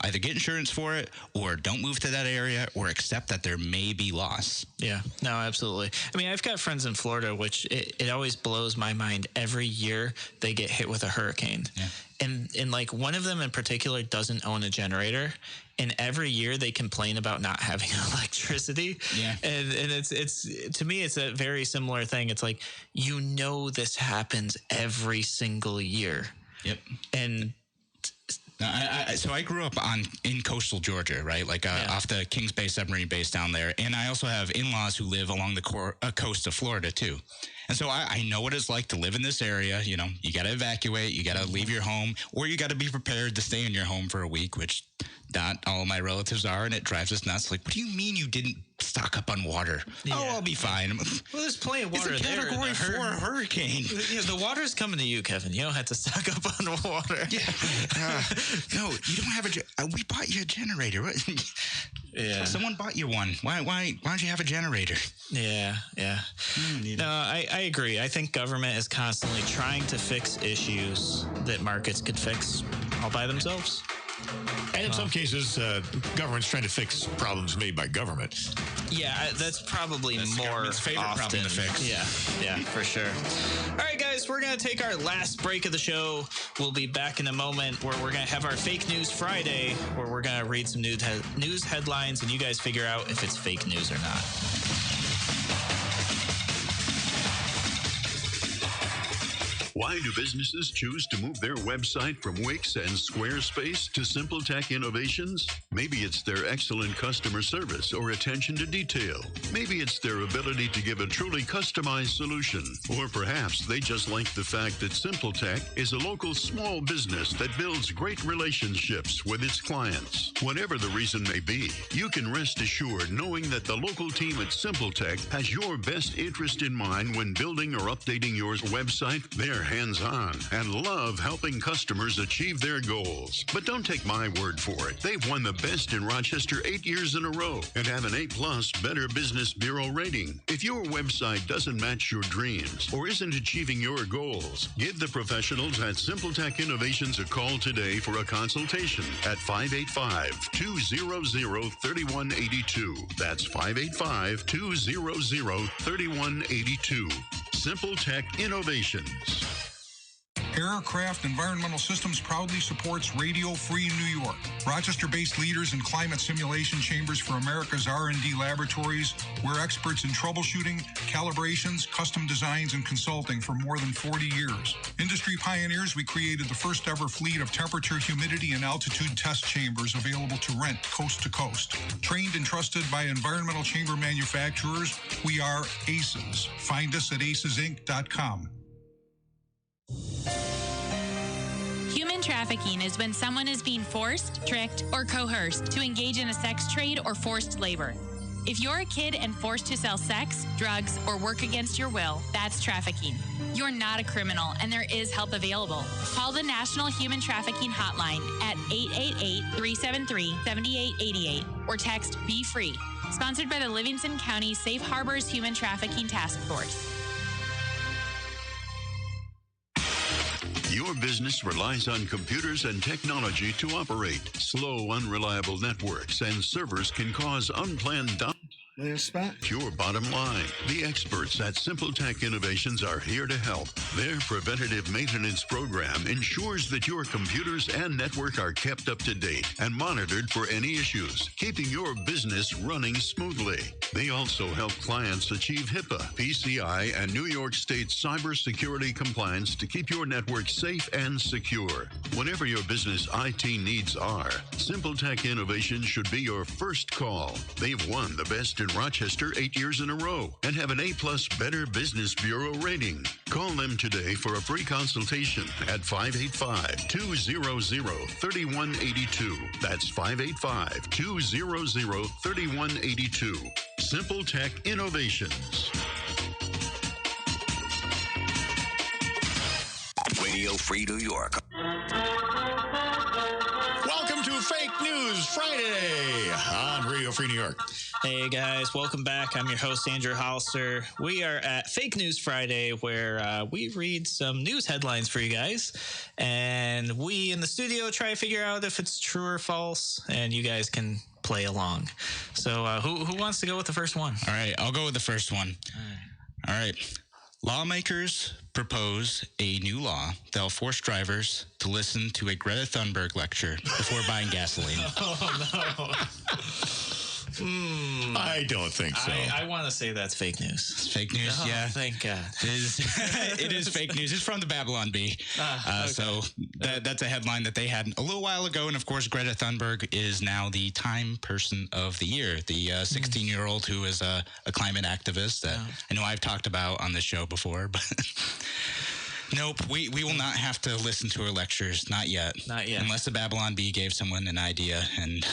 Either get insurance for it, or don't move to that area, or accept that there may be loss. Yeah, no, absolutely. I mean, I've got friends in Florida, which it always blows my mind. Every year they get hit with a hurricane. Yeah. And like one of them in particular doesn't own a generator. And every year they complain about not having electricity. Yeah. And it's to me, it's a very similar thing. It's like, this happens every single year. Yep. And so I grew up in coastal Georgia, right? Like off the Kings Bay submarine base down there. And I also have in-laws who live along the coast of Florida too. And so I know what it's like to live in this area. You got to evacuate, you got to leave your home, or you got to be prepared to stay in your home for a week, which not all of my relatives are. And it drives us nuts. Like, what do you mean you didn't stock up on water. Yeah. Oh, I'll be fine. Well, there's plenty of water It's a there. Category 4 hurricane. Yeah, the water's coming to you, Kevin. You don't have to stock up on water. Yeah. No, you don't have we bought you a generator. Yeah. Someone bought you one. Why don't you have a generator? Yeah. No, I agree. I think government is constantly trying to fix issues that markets could fix all by themselves. And in some cases, government's trying to fix problems made by government. Yeah, that's probably more government's favorite often. problem to fix. Yeah, for sure. All right, guys, we're going to take our last break of the show. We'll be back in a moment where we're going to have our Fake News Friday, where we're going to read some news headlines, and you guys figure out if it's fake news or not. Why do businesses choose to move their website from Wix and Squarespace to Simple Tech Innovations? Maybe it's their excellent customer service or attention to detail. Maybe it's their ability to give a truly customized solution. Or perhaps they just like the fact that Simple Tech is a local small business that builds great relationships with its clients. Whatever the reason may be, you can rest assured knowing that the local team at Simple Tech has your best interest in mind when building or updating your website. They're hands-on and love helping customers achieve their goals. But don't take my word for it. They've won the best in Rochester 8 years in a row and have an A+ Better Business Bureau rating. If your website doesn't match your dreams or isn't achieving your goals, give the professionals at Simple Tech Innovations a call today for a consultation at 585-200-3182. That's 585-200-3182. Simple Tech Innovations. Aircraft Environmental Systems proudly supports Radio Free New York. Rochester-based leaders in climate simulation chambers for America's R&D laboratories. We're experts in troubleshooting, calibrations, custom designs, and consulting for more than 40 years. Industry pioneers, we created the first ever fleet of temperature, humidity, and altitude test chambers available to rent coast to coast. Trained and trusted by environmental chamber manufacturers, we are ACES. Find us at acesinc.com. Human trafficking is when someone is being forced, tricked, or coerced to engage in a sex trade or forced labor. If you're a kid and forced to sell sex, drugs, or work against your will, that's trafficking. You're not a criminal, and there is help available. Call the National Human Trafficking Hotline at 888-373-7888 or text Be Free. Sponsored by the Livingston County Safe Harbors Human Trafficking Task Force. Your business relies on computers and technology to operate. Slow, unreliable networks and servers can cause unplanned downtime. Your bottom line. The experts at Simple Tech Innovations are here to help. Their preventative maintenance program ensures that your computers and network are kept up to date and monitored for any issues, keeping your business running smoothly. They also help clients achieve HIPAA, PCI, and New York State cybersecurity compliance to keep your network safe and secure. Whatever your business IT needs are, Simple Tech Innovations should be your first call. They've won the best in Rochester 8 years in a row and have an A+ Better Business Bureau rating. Call them today for a free consultation at 585-200-3182. That's 585-200-3182. Simple Tech Innovations. Radio Free New York. Welcome to Fake News Friday on Radio Free New York. Hey guys, welcome back. I'm your host, Andrew Hollister. We are at Fake News Friday, where we read some news headlines for you guys, and we in the studio try to figure out if it's true or false, and you guys can play along. So who wants to go with the first one? All right, I'll go with the first one. All right. Lawmakers propose a new law that'll force drivers to listen to a Greta Thunberg lecture before buying gasoline. Oh, no. I don't think so. I want to say that's fake news. It's fake news, Oh, yeah. thank God. It is fake news. It's from the Babylon Bee. Okay. So that's a headline that they had a little while ago. And, of course, Greta Thunberg is now the Time Person of the Year, the 16-year-old who is a climate activist that I know I've talked about on this show before. But nope, we will not have to listen to her lectures. Not yet. Not yet. Unless the Babylon Bee gave someone an idea and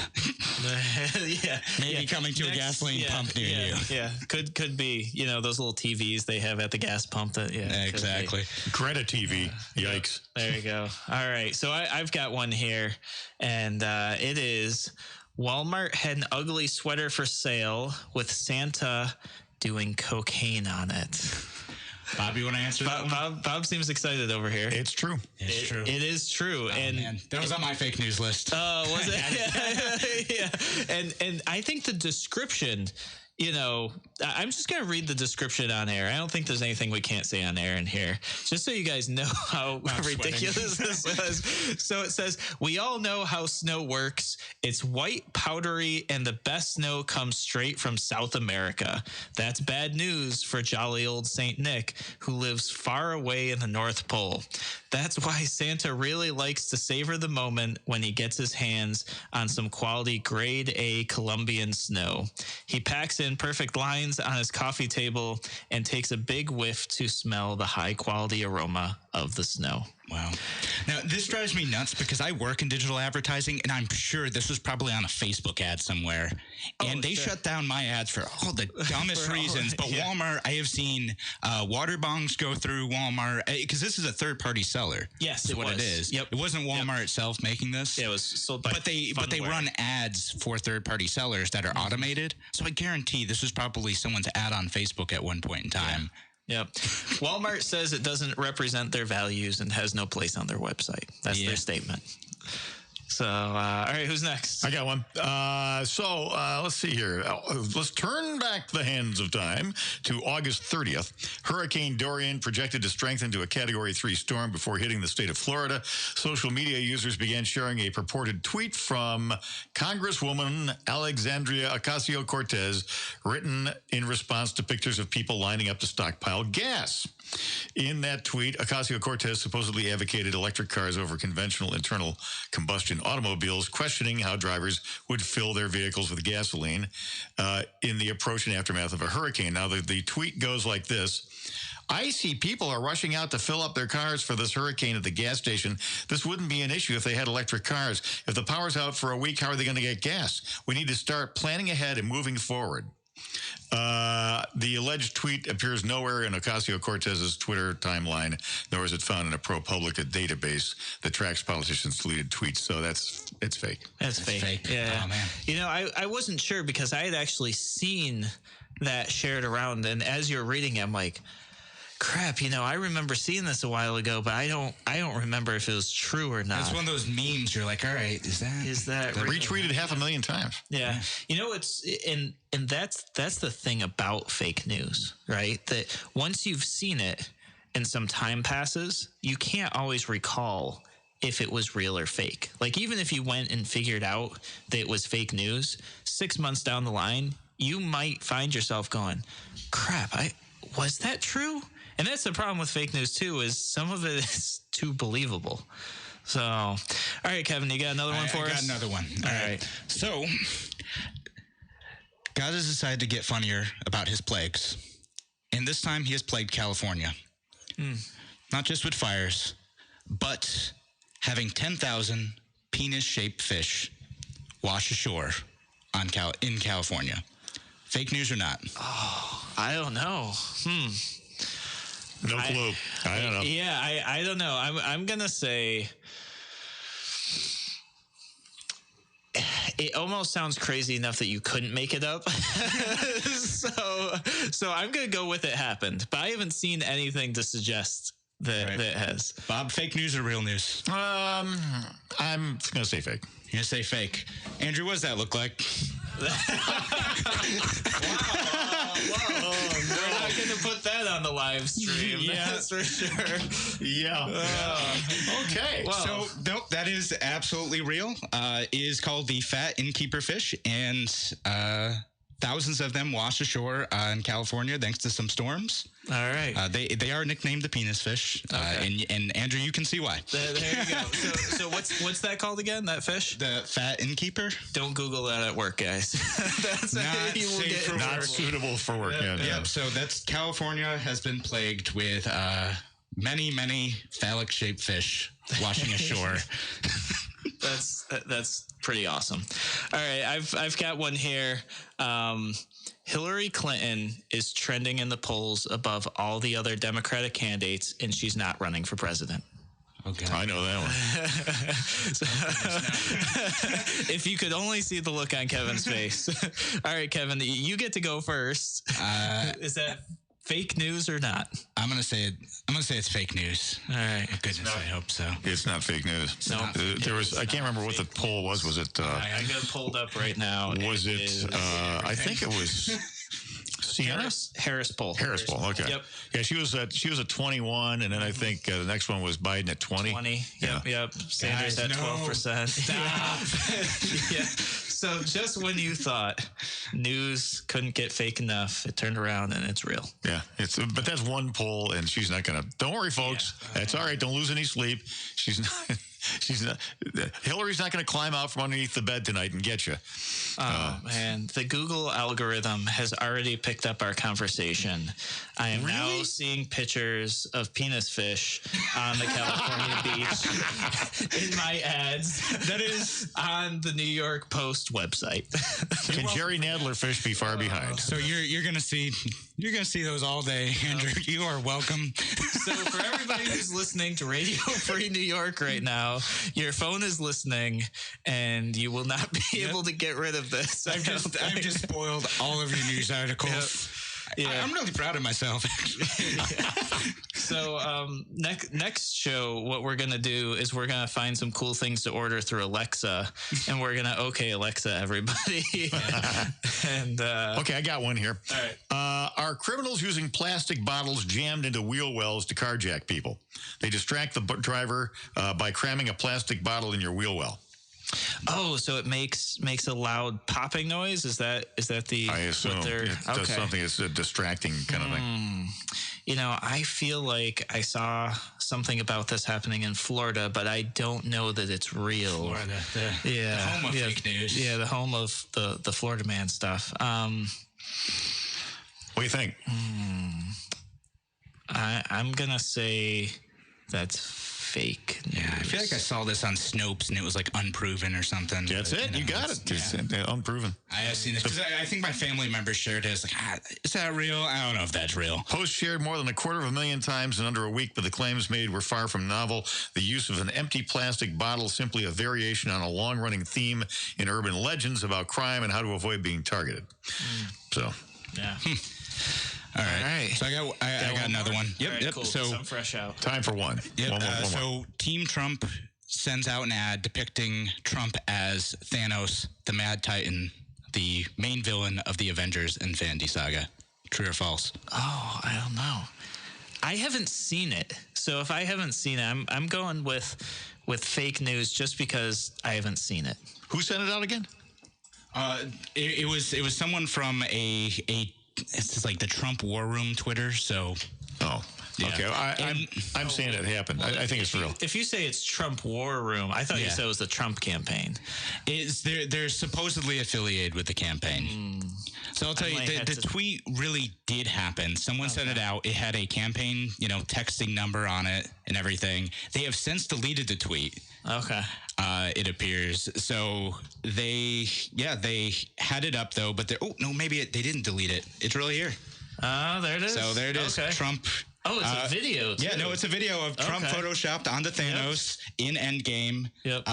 Yeah. Maybe coming to a gasoline pump near you. Yeah, could be. You know, those little TVs they have at the gas pump. That exactly. Greta TV. Yikes. There you go. All right. So I've got one here, and it is Walmart had an ugly sweater for sale with Santa doing cocaine on it. Bob, you want to answer that? Bob seems excited over here. It's true. It's true. It is true. Oh, and man. That was on my fake news list. Oh, was it? Yeah. And I think the description, you know, I'm just going to read the description on air. I don't think there's anything we can't say on air in here, just so you guys know how ridiculous this is. So it says, we all know how snow works. It's white, powdery, and the best snow comes straight from South America. That's bad news for jolly old Saint Nick, who lives far away in the North Pole. That's why Santa really likes to savor the moment when he gets his hands on some quality grade A Colombian snow. He packs in perfect lines on his coffee table and takes a big whiff to smell the high quality aroma of the snow. Wow. Now, this drives me nuts because I work in digital advertising, and I'm sure this was probably on a Facebook ad somewhere. And they shut down my ads for all the dumbest reasons. But Walmart, I have seen water bongs go through Walmart, because this is a third-party seller. Yes, is what it is. Yep. It wasn't Walmart itself making this. Yeah, it was sold by But they run ads for third-party sellers that are automated. So I guarantee this was probably someone's ad on Facebook at one point in time. Yep. Walmart says it doesn't represent their values and has no place on their website. That's their statement. So, all right, who's next? I got one. Let's see here. Let's turn back the hands of time to August 30th. Hurricane Dorian projected to strengthen to a Category 3 storm before hitting the state of Florida. Social media users began sharing a purported tweet from Congresswoman Alexandria Ocasio-Cortez, written in response to pictures of people lining up to stockpile gas. In that tweet, Ocasio-Cortez supposedly advocated electric cars over conventional internal combustion automobiles, questioning how drivers would fill their vehicles with gasoline in the approach and aftermath of a hurricane. Now, the tweet goes like this. I see people are rushing out to fill up their cars for this hurricane at the gas station. This wouldn't be an issue if they had electric cars. If the power's out for a week, how are they going to get gas? We need to start planning ahead and moving forward. The alleged tweet appears nowhere in Ocasio-Cortez's Twitter timeline, nor is it found in a ProPublica database that tracks politicians' deleted tweets. So it's fake. That's fake. Yeah. Oh, man. You know, I wasn't sure because I had actually seen that shared around, and as you're reading it, I'm like, crap, you know, I remember seeing this a while ago, but I don't remember if it was true or not. It's one of those memes. You're like, all right, is that retweeted 500,000 times? Yeah. You know, and that's the thing about fake news, right? That once you've seen it and some time passes, you can't always recall if it was real or fake. Like, even if you went and figured out that it was fake news, 6 months down the line, you might find yourself going, crap, was that true? And that's the problem with fake news, too, is some of it is too believable. So, all right, Kevin, you got another one for us? I got another one. All right. So, God has decided to get funnier about his plagues. And this time he has plagued California. Not just with fires, but having 10,000 penis-shaped fish wash ashore in California. Fake news or not? Oh, I don't know. No clue. I don't know. Yeah, I don't know. I'm gonna say it almost sounds crazy enough that you couldn't make it up. so I'm gonna go with it happened, but I haven't seen anything to suggest that it has. Bob, fake news or real news? I'm gonna say fake. You're gonna say fake. Andrew, what does that look like? Whoa. We're not going to put that on the live stream. Yeah. That's for sure. Yeah. Okay. Wow. So, nope, that is absolutely real. It is called the fat innkeeper fish, and thousands of them wash ashore in California thanks to some storms. All right. They are nicknamed the penis fish. Okay. And Andrew, you can see why. There you go. So what's that called again? That fish? The fat innkeeper. Don't Google that at work, guys. That's not safe for not suitable for work. Yep. So that's California has been plagued with many phallic-shaped fish washing ashore. That's pretty awesome. All right, I've got one here. Hillary Clinton is trending in the polls above all the other Democratic candidates, and she's not running for president. Okay. I know that one. If you could only see the look on Kevin's face. All right, Kevin, you get to go first. Is that fake news or not? I'm gonna say it's fake news. All right. Goodness, I hope so. It's not fake news. No, there was. I can't remember what the poll was. Was it? I got it pulled up right now. Was it? I think it was. Sienna? Harris poll. Harris poll. Okay. Yep. Yeah, she was at 21, and then I think the next one was Biden at 20. 20. Yeah. Yep. Sanders at 12%. Stop. Yeah. So just when you thought news couldn't get fake enough, it turned around and it's real. Yeah, but that's one poll, and she's not gonna. Don't worry, folks. That's all right. Don't lose any sleep. She's not. She's not. Hillary's not going to climb out from underneath the bed tonight and get you. Oh man, the Google algorithm has already picked up our conversation. I am now seeing pictures of penis fish on the California beach in my ads. That is on the New York Post website. Can Jerry Nadler fish be far behind? So you're gonna see those all day, Andrew. You are welcome. So for everybody who's listening to Radio Free New York right now, your phone is listening, and you will not be able to get rid of this. I've just spoiled all of your news articles. Yeah. I'm really proud of myself. So next show, what we're gonna do is we're gonna find some cool things to order through Alexa, and we're gonna okay Alexa everybody. And okay, I got one here. All right. Are criminals using plastic bottles jammed into wheel wells to carjack people? They distract the driver by cramming a plastic bottle in your wheel well. Oh, so it makes a loud popping noise? Is that the? I assume it does something that's a distracting kind of thing. You know, I feel like I saw something about this happening in Florida, but I don't know that it's real. Florida, the home of fake news. Yeah, the home of the Florida man stuff. What do you think? I'm gonna say that's fake news. Yeah, I feel like I saw this on Snopes and it was like unproven or something. That's it. You got it. It's unproven. I have seen this because I think my family members shared it. It's like, is that real? I don't know if that's real. Post shared more than 250,000 times in under a week, but the claims made were far from novel. The use of an empty plastic bottle, simply a variation on a long-running theme in urban legends about crime and how to avoid being targeted. So, yeah. All right. So I got another one. Yep. Right, yep. Cool. So I'm fresh out. Time for one. Yep. One more. So Team Trump sends out an ad depicting Trump as Thanos, the Mad Titan, the main villain of the Avengers Infinity Saga. True or false? Oh, I don't know. I haven't seen it. So if I haven't seen it, I'm going with fake news just because I haven't seen it. Who sent it out again? It was someone from it's just like the Trump War Room Twitter. So, okay. I'm saying it happened. I think it's real. If you say it's Trump War Room, I thought you said it was the Trump campaign. They're supposedly affiliated with the campaign. So I'll tell you, the tweet really did happen. Someone sent it out. It had a campaign, texting number on it and everything. They have since deleted the tweet. Okay. It appears. So they had it up though, but maybe they didn't delete it. It's really here. Oh, there it is. So there it is. Okay. Trump. Oh, it's a video too. Yeah, no, it's a video of Trump photoshopped onto Thanos in Endgame. Yep.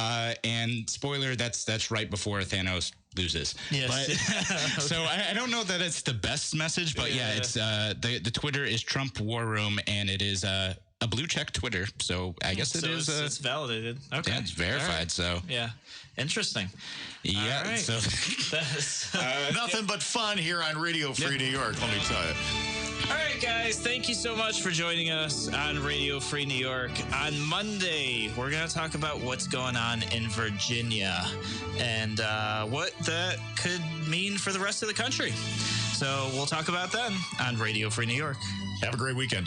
And spoiler, that's right before Thanos loses. Yes. But, so I don't know that it's the best message, but it's the Twitter is Trump War Room, and it is a blue check Twitter. So I guess it's validated. Okay. Yeah, it's verified. Right. So yeah, interesting. Yeah. Right. So that's nothing but fun here on Radio Free New York. Let me tell you. All right, guys, thank you so much for joining us on Radio Free New York. On Monday, we're going to talk about what's going on in Virginia and what that could mean for the rest of the country. So we'll talk about that on Radio Free New York. Have a great weekend.